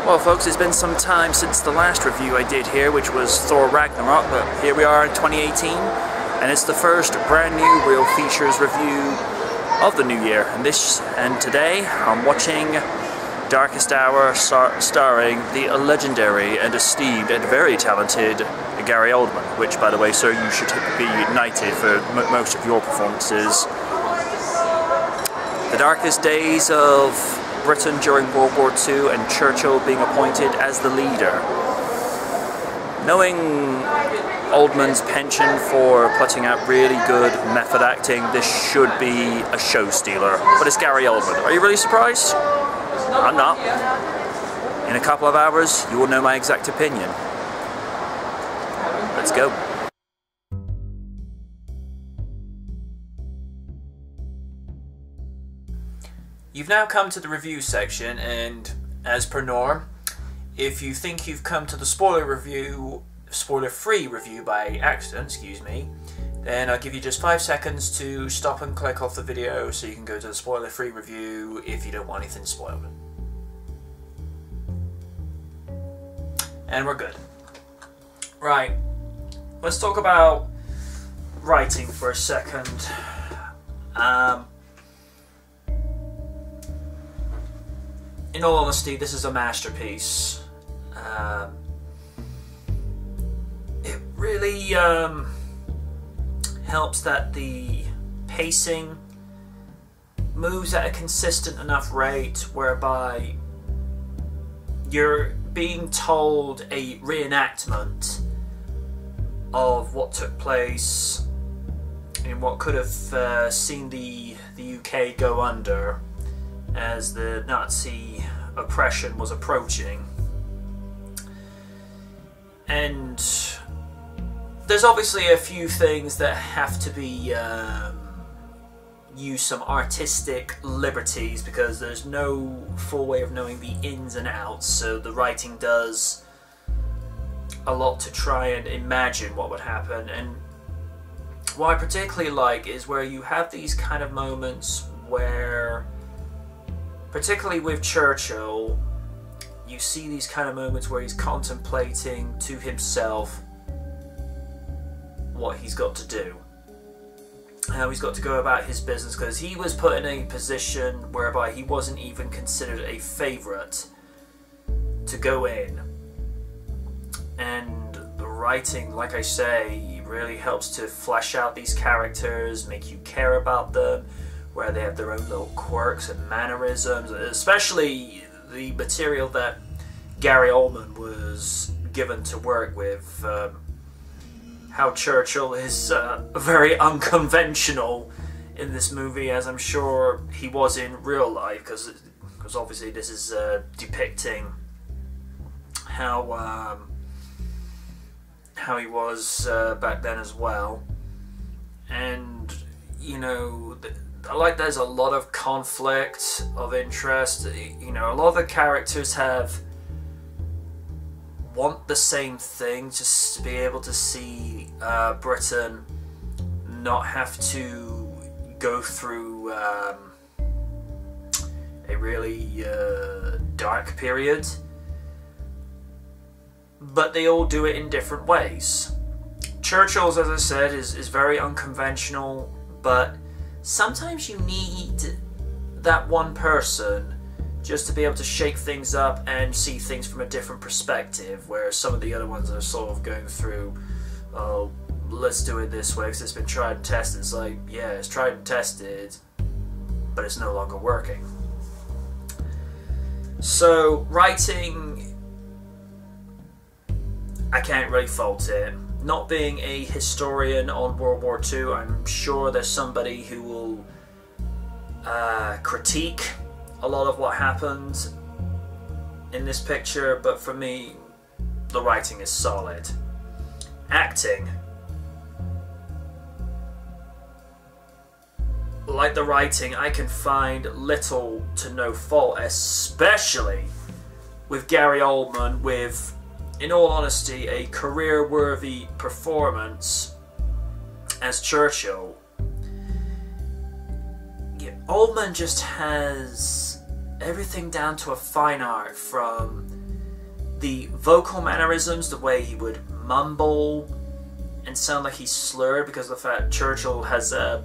Well folks, it's been some time since the last review I did here, which was Thor Ragnarok, but here we are in 2018, and it's the first brand new Real Features review of the new year. And today I'm watching Darkest Hour, starring the legendary and esteemed and very talented Gary Oldman, which, by the way, sir, you should be knighted for most of your performances. The darkest days of Britain during World War II and Churchill being appointed as the leader. Knowing Oldman's penchant for putting out really good method acting, this should be a show stealer. But it's Gary Oldman. Are you really surprised? I'm not. In a couple of hours, you will know my exact opinion. Let's go. You've now come to the review section, and as per norm, if you think you've come to the spoiler-free review by accident, then I'll give you just 5 seconds to stop and click off the video so you can go to the spoiler-free review if you don't want anything spoiled. And we're good. Right, let's talk about writing for a second. In all honesty, this is a masterpiece. It really helps that the pacing moves at a consistent enough rate whereby you're being told a reenactment of what took place in what could have seen the UK go under as the Nazi oppression was approaching. And there's obviously a few things that have to be use some artistic liberties because there's no full way of knowing the ins and outs, so the writing does a lot to try and imagine what would happen. And what I particularly like is where you have these kind of moments where, particularly with Churchill, you see these kind of moments where he's contemplating to himself what he's got to do, how he's got to go about his business, because he was put in a position whereby he wasn't even considered a favourite to go in. And the writing, like I say, really helps to flesh out these characters, make you care about them, where they have their own little quirks and mannerisms, especially the material that Gary Oldman was given to work with. How Churchill is very unconventional in this movie, as I'm sure he was in real life, because obviously this is depicting how he was back then as well. And you know, I like there's a lot of conflict of interest. You know, a lot of the characters want the same thing, just to be able to see Britain not have to go through a really dark period. But they all do it in different ways. Churchill's, as I said, is very unconventional, but sometimes you need that one person just to be able to shake things up and see things from a different perspective, where some of the other ones are sort of going through, oh, let's do it this way because it's been tried and tested. It's like, yeah, it's tried and tested, but it's no longer working. So, writing, I can't really fault it. Not being a historian on World War II, I'm sure there's somebody who will critique a lot of what happened in this picture, but for me, the writing is solid. Acting, like the writing, I can find little to no fault, especially with Gary Oldman, with, in all honesty, a career-worthy performance as Churchill. Yeah, Oldman just has everything down to a fine art, from The vocal mannerisms, the way he would mumble and sound like he's slurred because of the fact Churchill has a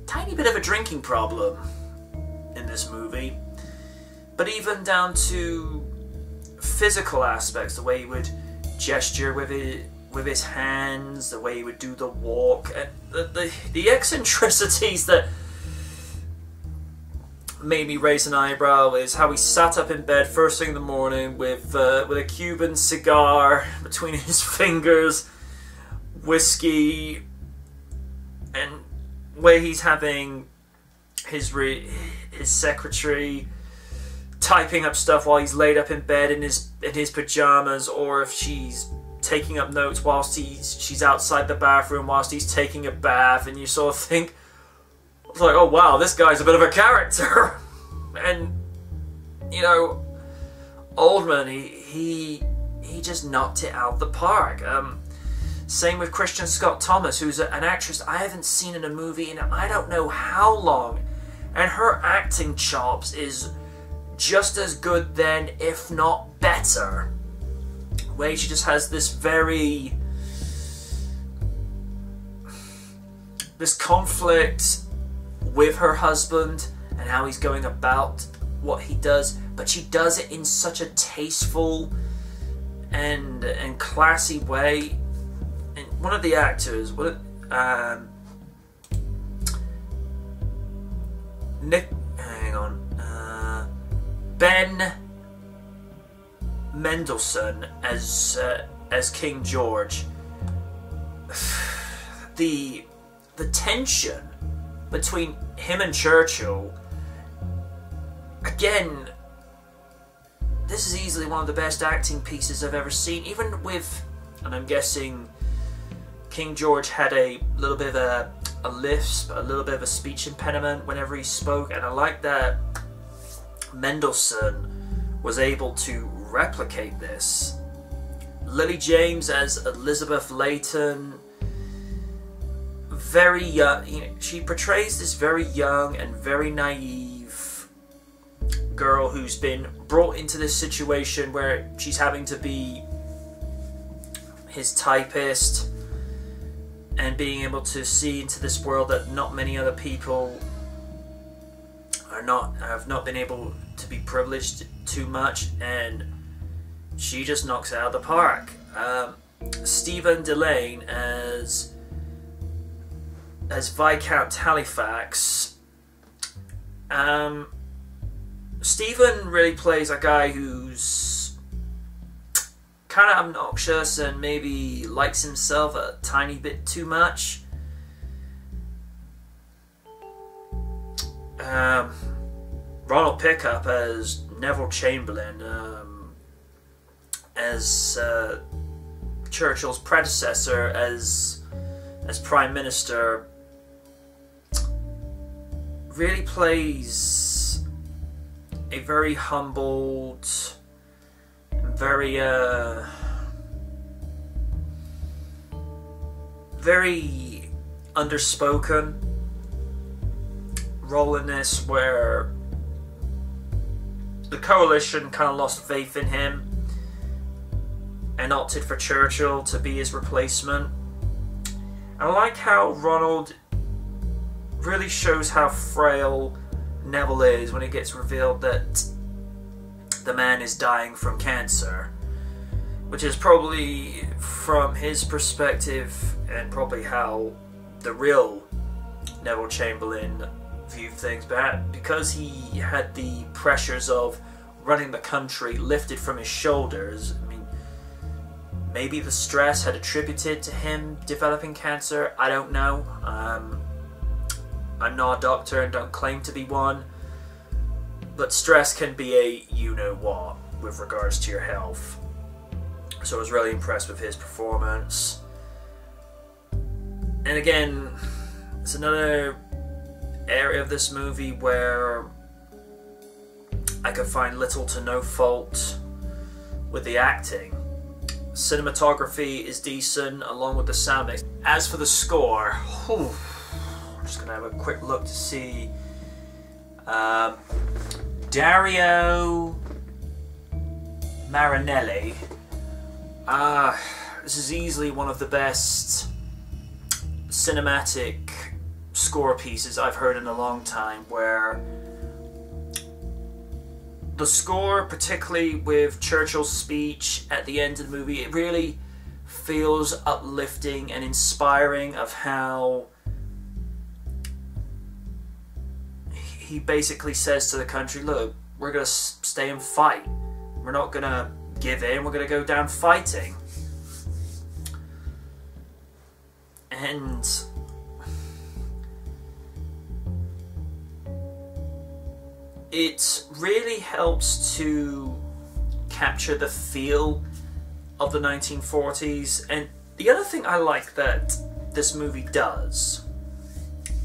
tiny bit of a drinking problem in this movie. But even down to physical aspects, the way he would gesture with his hands, the way he would do the walk, and the eccentricities that made me raise an eyebrow is how he sat up in bed first thing in the morning with a Cuban cigar between his fingers, whiskey, and where he's having his secretary typing up stuff while he's laid up in bed in his pajamas, or if she's taking up notes whilst she's outside the bathroom whilst he's taking a bath, and you sort of think, it's like, oh wow, this guy's a bit of a character. And you know, Oldman, he just knocked it out of the park. Same with Kristen Scott Thomas, who's an actress I haven't seen in a movie in I don't know how long, and her acting chops is just as good then, if not better. Where she just has this conflict with her husband and how he's going about what he does, but she does it in such a tasteful and classy way. And one of the actors, Ben Mendelsohn as King George. The tension between him and Churchill, again, this is easily one of the best acting pieces I've ever seen. Even with, and I'm guessing King George had a little bit of a lisp, a little bit of a speech impediment whenever he spoke, and I like that Mendelsohn was able to replicate this. Lily James as Elizabeth Layton, very young, she portrays this very young and very naive girl who's been brought into this situation where she's having to be his typist and being able to see into this world that not many other people have not been able to be privileged too much, and she just knocks it out of the park. Stephen Delane as Viscount Halifax. Stephen really plays a guy who's kind of obnoxious and maybe likes himself a tiny bit too much. Ronald Pickup as Neville Chamberlain, as Churchill's predecessor as Prime Minister, really plays a very humbled, very underspoken role in this, where the coalition kind of lost faith in him and opted for Churchill to be his replacement. I like how Ronald really shows how frail Neville is when it gets revealed that the man is dying from cancer, which is probably, from his perspective, and probably how the real Neville Chamberlain viewed things, but because he had the pressures of running the country lifted from his shoulders, I mean, maybe the stress had attributed to him developing cancer. I don't know. I'm not a doctor and don't claim to be one, but stress can be a you-know-what with regards to your health. So I was really impressed with his performance. And again, it's another area of this movie where I could find little to no fault with the acting. Cinematography is decent, along with the sound mix. As for the score, I'm just going to have a quick look to see. Dario Marinelli. This is easily one of the best cinematic score pieces I've heard in a long time, where the score, particularly with Churchill's speech at the end of the movie, it really feels uplifting and inspiring of how he basically says to the country, look, we're going to stay and fight. We're not going to give in. We're going to go down fighting. And it really helps to capture the feel of the 1940s. And the other thing I like that this movie does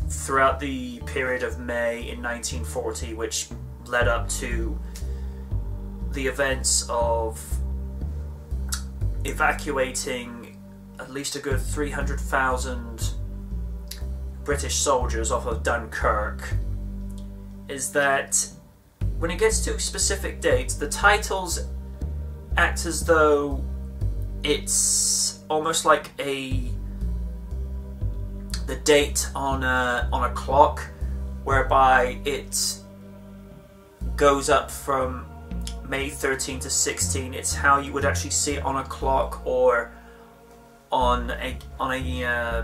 throughout the period of May in 1940, which led up to the events of evacuating at least a good 300,000 British soldiers off of Dunkirk, is that when it gets to specific dates, the titles act as though it's almost like the date on a clock, whereby it goes up from May 13 to 16. It's how you would actually see it on a clock or on a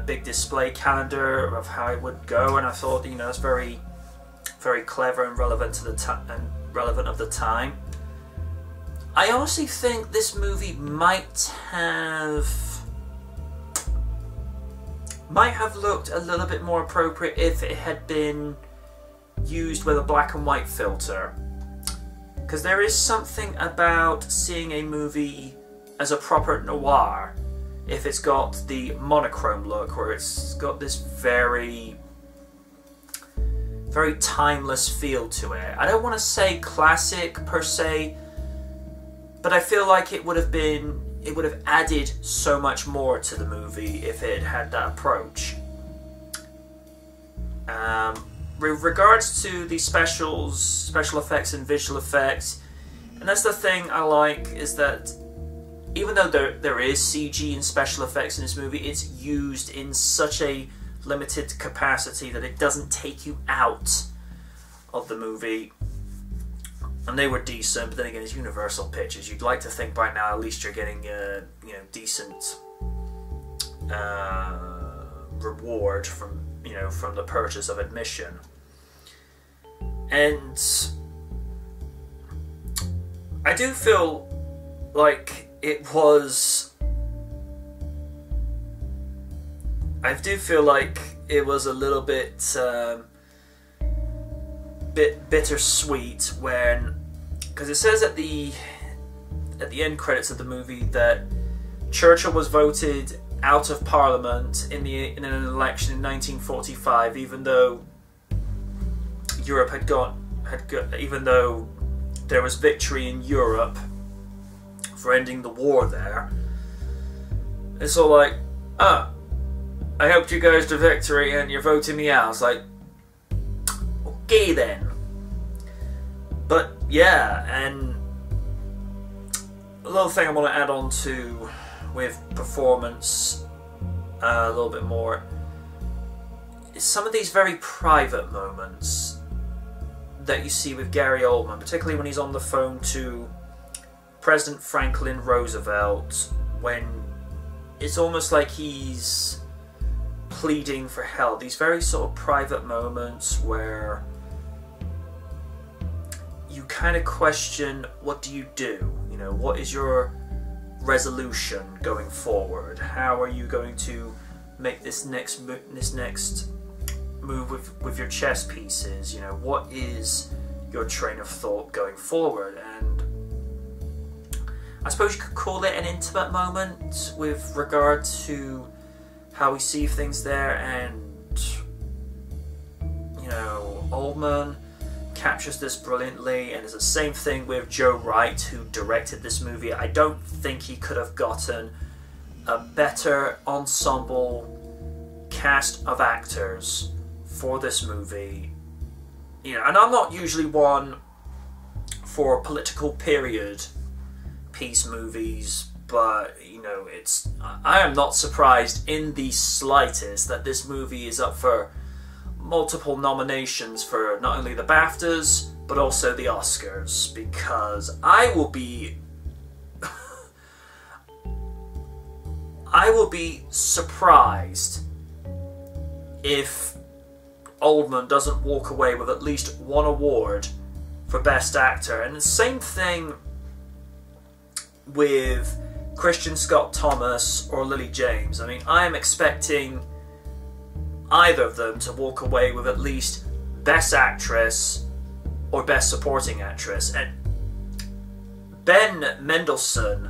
big display calendar of how it would go. And I thought, you know, it's very, very clever and relevant to relevant of the time. I honestly think this movie might have looked a little bit more appropriate if it had been used with a black and white filter, because there is something about seeing a movie as a proper noir if it's got the monochrome look, where it's got this very, very timeless feel to it. I don't want to say classic per se, but I feel like it would have added so much more to the movie if it had that approach. With regards to the special effects and visual effects, and that's the thing I like, is that even though there is CG and special effects in this movie, it's used in such a limited capacity that it doesn't take you out of the movie. And they were decent, but then again, it's Universal Pictures. You'd like to think by now at least you're getting decent reward from the purchase of admission. And I do feel like it was a little bit bittersweet because it says at the end credits of the movie that Churchill was voted out of Parliament in an election in 1945, even though even though there was victory in Europe for ending the war there. It's all like, I helped you guys to victory and you're voting me out. It's like, okay then. But yeah, and a little thing I want to add on to with performance a little bit more is some of these very private moments that you see with Gary Oldman, particularly when he's on the phone to President Franklin Roosevelt, when it's almost like he's pleading for help. These very sort of private moments where you kind of question, what do you do? You know, what is your resolution going forward? How are you going to make this next move with your chess pieces? You know, what is your train of thought going forward? And I suppose you could call it an intimate moment with regard to how we see things there, and you know, Oldman captures this brilliantly. And it's the same thing with Joe Wright, who directed this movie. I don't think he could have gotten a better ensemble cast of actors for this movie. You know, and I'm not usually one for political period masterpiece movies, but you know, I am not surprised in the slightest that this movie is up for multiple nominations for not only the BAFTAs but also the Oscars, because I will be surprised if Oldman doesn't walk away with at least one award for Best Actor. And the same thing with Christian Scott Thomas or Lily James. I mean, I am expecting either of them to walk away with at least Best Actress or Best Supporting Actress. And Ben Mendelsohn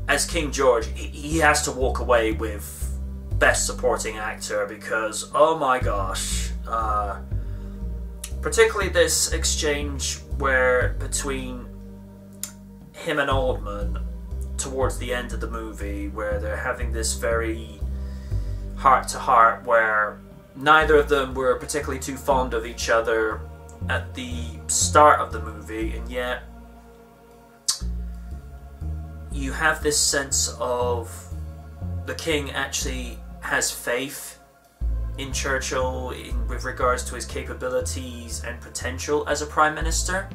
as King George, he has to walk away with Best Supporting Actor, because, oh my gosh, particularly this exchange between him and Oldman towards the end of the movie, where they're having this very heart-to-heart, where neither of them were particularly too fond of each other at the start of the movie, and yet you have this sense of the King actually has faith in Churchill with regards to his capabilities and potential as a Prime Minister,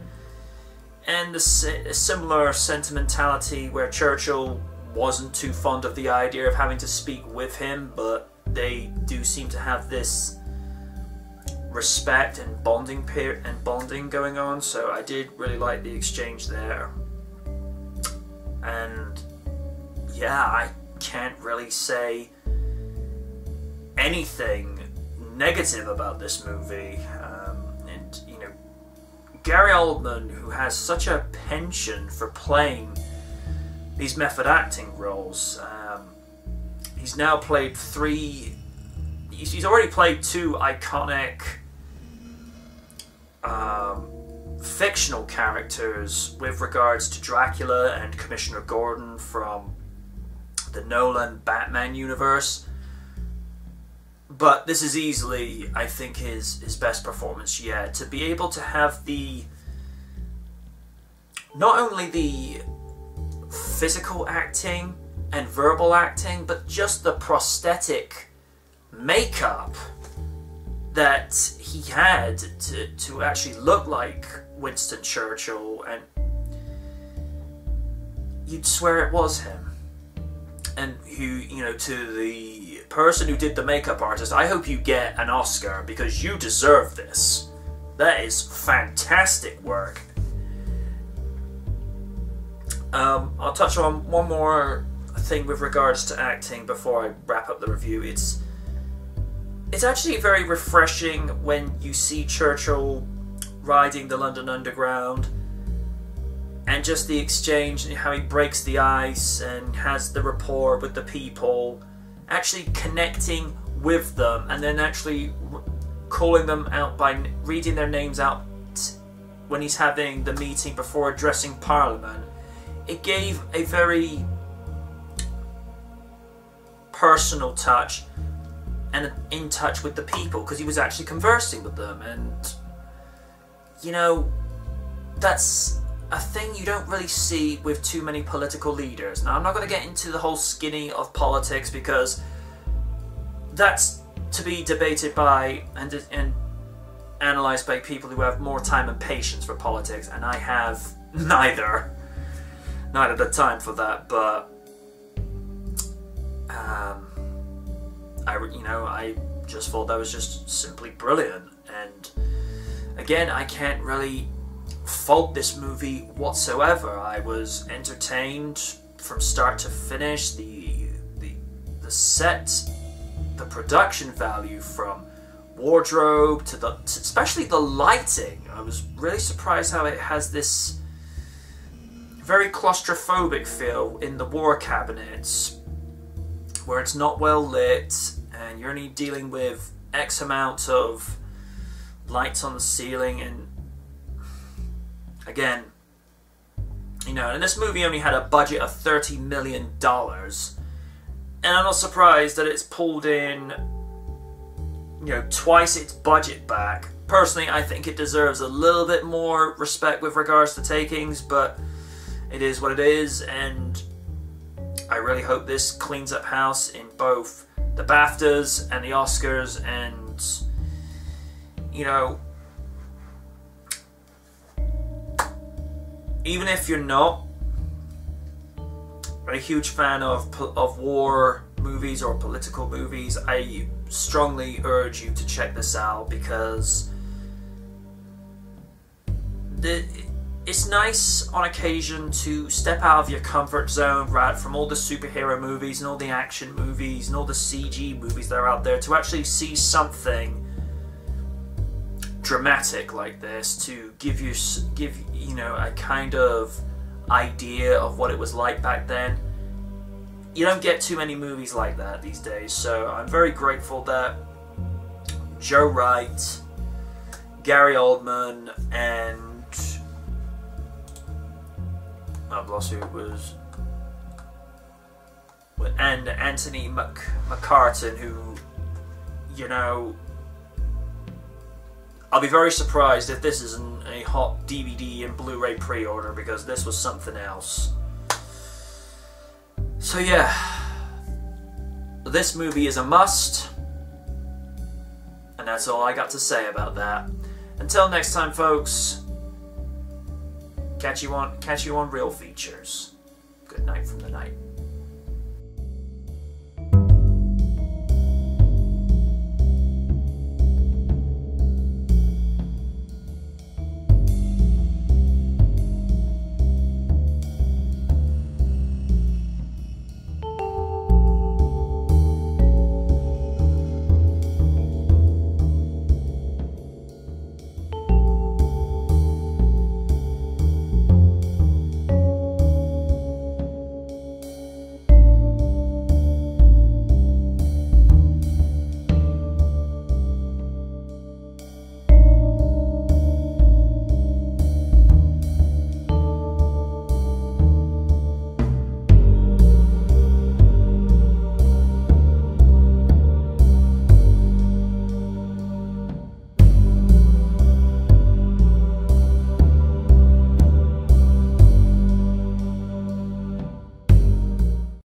and a similar sentimentality where Churchill wasn't too fond of the idea of having to speak with him, but they do seem to have this respect and bonding going on. So I did really like the exchange there. And yeah, I can't really say anything negative about this movie. And you know, Gary Oldman, who has such a penchant for playing these method acting roles, he's now played he's already played two iconic fictional characters with regards to Dracula and Commissioner Gordon from the Nolan Batman universe. But this is easily, I think, his best performance yet. To be able to have not only the physical acting and verbal acting, but just the prosthetic makeup that he had to actually look like Winston Churchill, and you'd swear it was him. And who, you know, to the person who did the makeup artist, I hope you get an Oscar, because you deserve this. That is fantastic work. I'll touch on one more thing with regards to acting before I wrap up the review. It's actually very refreshing when you see Churchill riding the London Underground, and just the exchange and how he breaks the ice and has the rapport with the people, actually connecting with them, and then actually calling them out by reading their names out when he's having the meeting before addressing Parliament. It gave a very personal touch and in touch with the people, because he was actually conversing with them. And you know, that's a thing you don't really see with too many political leaders. Now, I'm not going to get into the whole skinny of politics, because that's to be debated by and analysed by people who have more time and patience for politics, and I have neither the time for that. But I just thought that was just simply brilliant. And again, I can't really fault this movie whatsoever. I was entertained from start to finish. The set, the production value, from wardrobe to especially the lighting. I was really surprised how it has this very claustrophobic feel in the war cabinets, where it's not well lit and you're only dealing with X amount of lights on the ceiling. And again, you know, and this movie only had a budget of $30 million, and I'm not surprised that it's pulled in, you know, twice its budget back. Personally, I think it deserves a little bit more respect with regards to takings, but it is what it is, and I really hope this cleans up house in both the BAFTAs and the Oscars, and, you know, even if you're not a huge fan of war movies or political movies, I strongly urge you to check this out, because it's nice on occasion to step out of your comfort zone, right, from all the superhero movies and all the action movies and all the CG movies that are out there, to actually see something dramatic like this, to give you know, a kind of idea of what it was like back then. You don't get too many movies like that these days, so I'm very grateful that Joe Wright, Gary Oldman, and I've lost who it was, and Anthony McCartan, who, you know, I'll be very surprised if this isn't a hot DVD and Blu-ray pre-order, because this was something else. So yeah, this movie is a must, and that's all I got to say about that. Until next time, folks, catch you on Real Features. Good night from the night.